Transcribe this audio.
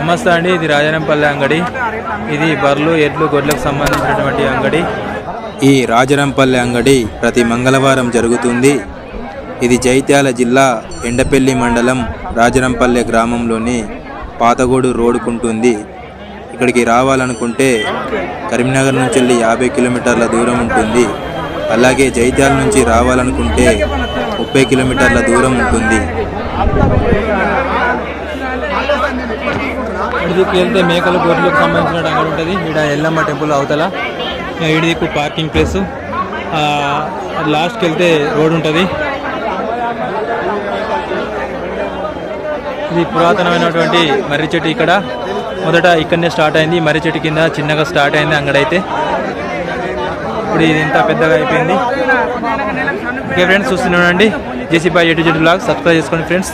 నమస్తే అండి, ఇది రాజరంపల్లి అంగడి. ఇది బర్రెలు ఎడ్లు గొడ్లకు సంబంధించినటువంటి అంగడి. ఈ రాజరంపల్లి అంగడి ప్రతి మంగళవారం జరుగుతుంది. ఇది జైత్యాల జిల్లా ఎండపల్లి మండలం రాజరంపల్లి గ్రామంలోని పాతగోడు రోడ్డుకుంటుంది. ఇక్కడికి రావాలనుకుంటే కరీంనగర్ నుంచి వెళ్ళి 50 కిలోమీటర్ల దూరం ఉంటుంది. అలాగే జైత్యాల నుంచి రావాలనుకుంటే 30 కిలోమీటర్ల దూరం ఉంటుంది. ఇడికి వెళ్తే మేకలు గొర్రెలకు సంబంధించిన అంగడి ఉంటుంది. ఇక్కడ ఎల్లమ్మ టెంపుల్ అవతల ఇడికి పార్కింగ్ ప్లేస్. లాస్ట్కి వెళ్తే రోడ్ ఉంటుంది. ఇది పురాతనమైనటువంటి మర్రి చెట్టు. ఇక్కడ మొదట ఇక్కడనే స్టార్ట్ అయింది. మర్రి చెట్టు కింద చిన్నగా స్టార్ట్ అయింది అంగడి అయితే. ఇప్పుడు ఇది ఇంత పెద్దగా అయిపోయింది. ఓకే ఫ్రెండ్స్, చూస్తున్నానండి జేసీ bye A to Z blog. Subscribe చేసుకోండి ఫ్రెండ్స్.